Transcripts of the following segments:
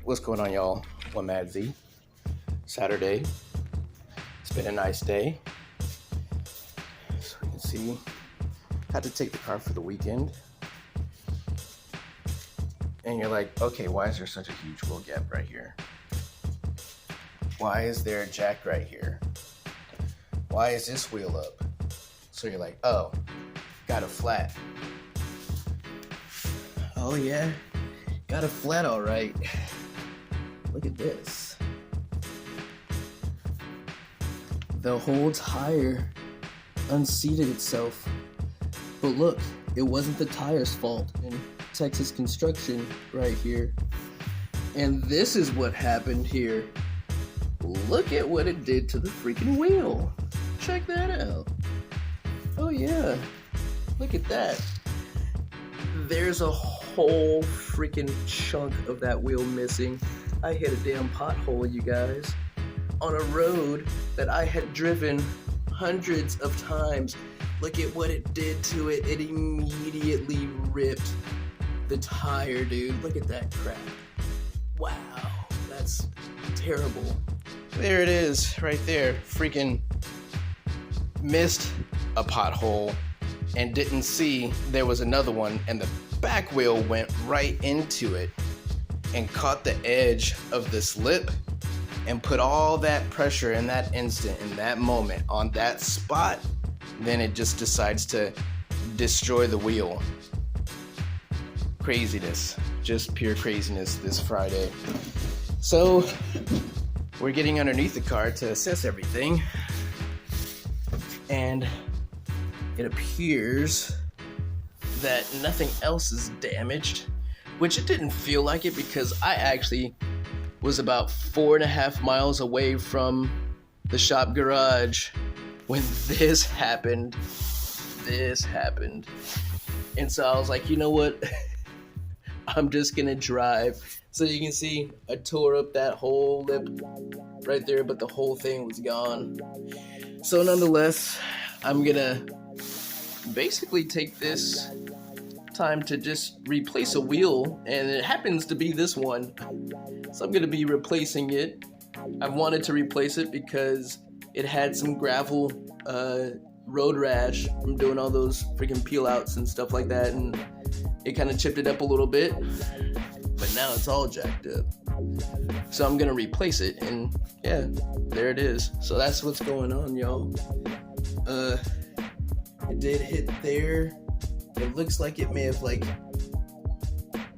What's going on, y'all? One Mad Z. Saturday. It's been a nice day. So you can see, had to take the car for the weekend. And you're like, okay, why is there such a huge wheel gap right here? Why is there a jack right here? Why is this wheel up? So you're like, oh, got a flat. Oh yeah, got a flat all right. Look at this. The whole tire unseated itself. But look, it wasn't the tire's fault in Texas construction right here. And this is what happened here. Look at what it did to the freaking wheel. Check that out. Oh yeah, look at that. There's a whole freaking chunk of that wheel missing. I hit a damn pothole, you guys, on a road that I had driven hundreds of times. Look at what it did to it. It immediately ripped the tire, dude. Look at that crap. Wow, that's terrible. There it is, right there. Freaking missed a pothole and didn't see there was another one, and the back wheel went right into it and caught the edge of this lip and put all that pressure in that instant, in that moment, on that spot. Then it just decides to destroy the wheel. Craziness, just pure craziness this Friday. So we're getting underneath the car to assess everything, and it appears that nothing else is damaged, which it didn't feel like it because I actually was about 4.5 miles away from the shop garage when this happened. And so I was like, you know what? I'm just gonna drive. So you can see I tore up that whole lip right there, but the whole thing was gone. So nonetheless, I'm gonna basically take this time to just replace a wheel, and it happens to be this one. So I'm gonna be replacing it. I wanted to replace it because it had some gravel road rash from doing all those freaking peel outs and stuff like that, and it kind of chipped it up a little bit, but now it's all jacked up. So I'm gonna replace it, and yeah, there it is. So that's what's going on, y'all. It did hit there. It looks like it may have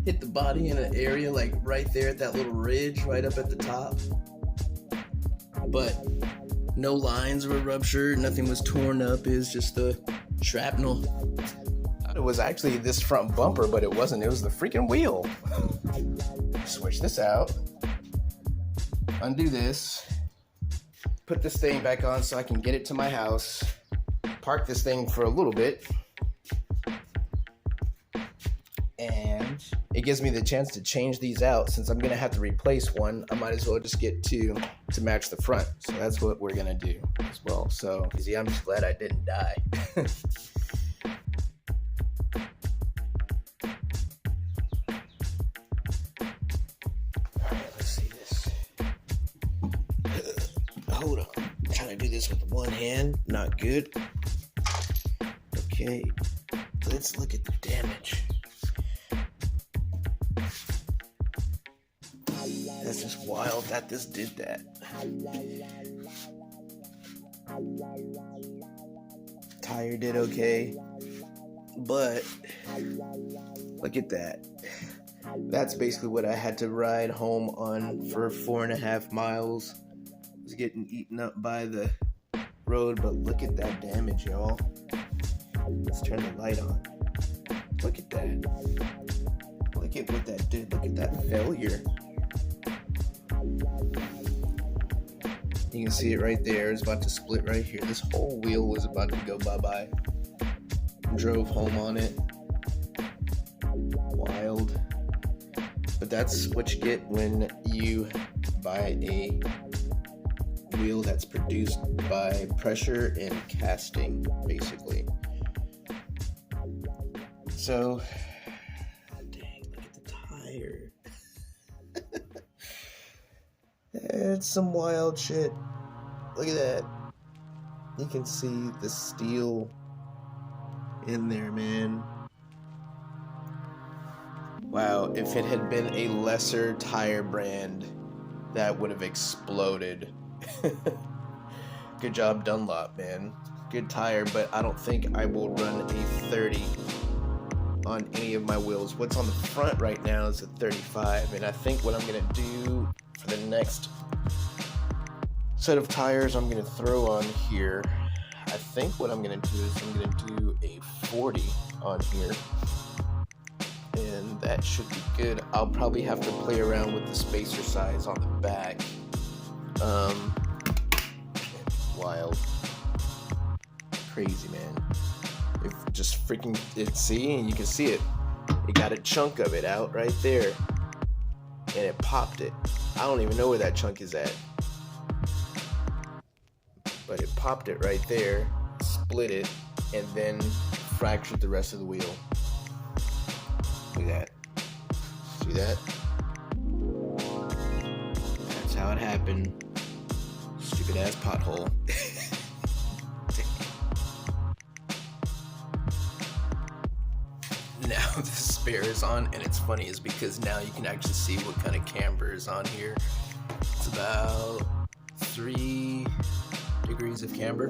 hit the body in an area right there at that little ridge right up at the top. But no lines were ruptured, nothing was torn up. It was just the shrapnel. It was actually this front bumper, but it wasn't. It was the freaking wheel. Switch this out. Undo this. Put this thing back on so I can get it to my house. Park this thing for a little bit. And it gives me the chance to change these out. Since I'm gonna have to replace one, I might as well just get two to match the front. So that's what we're gonna do as well. So see, I'm just glad I didn't die. Let's see this. Hold on. I'm trying to do this with one hand. Not good. Okay. Let's look at the damage. That's just wild that this did that. Tire did okay, but look at that. That's basically what I had to ride home on for 4.5 miles. I was getting eaten up by the road, but look at that damage, y'all. Let's turn the light on. Look at that. Look at what that did. Look at that failure. You can see it right there. It's about to split right here. This whole wheel was about to go bye-bye. Drove home on it. Wild. But that's what you get when you buy a wheel that's produced by pressure and casting, basically. So, dang, look at the tire. That's some wild shit. Look at that. You can see the steel in there, man. Wow, if it had been a lesser tire brand, that would have exploded. Good job, Dunlop, man. Good tire, but I don't think I will run a 30 on any of my wheels. What's on the front right now is a 35, and I think what I'm gonna do for the next set of tires I'm gonna throw on here, I think what I'm gonna do is I'm gonna do a 40 on here, and that should be good. I'll probably have to play around with the spacer size on the back. Wild. Crazy, man. If just freaking see, and you can see it. It got a chunk of it out right there, and it popped it. I don't even know where that chunk is at, but it popped it right there, split it, and then fractured the rest of the wheel. Look at that. See that? That's how it happened. Stupid ass pothole. Now the spare is on, and it's funny is because now you can actually see what kind of camber is on here. It's about 3 degrees of camber.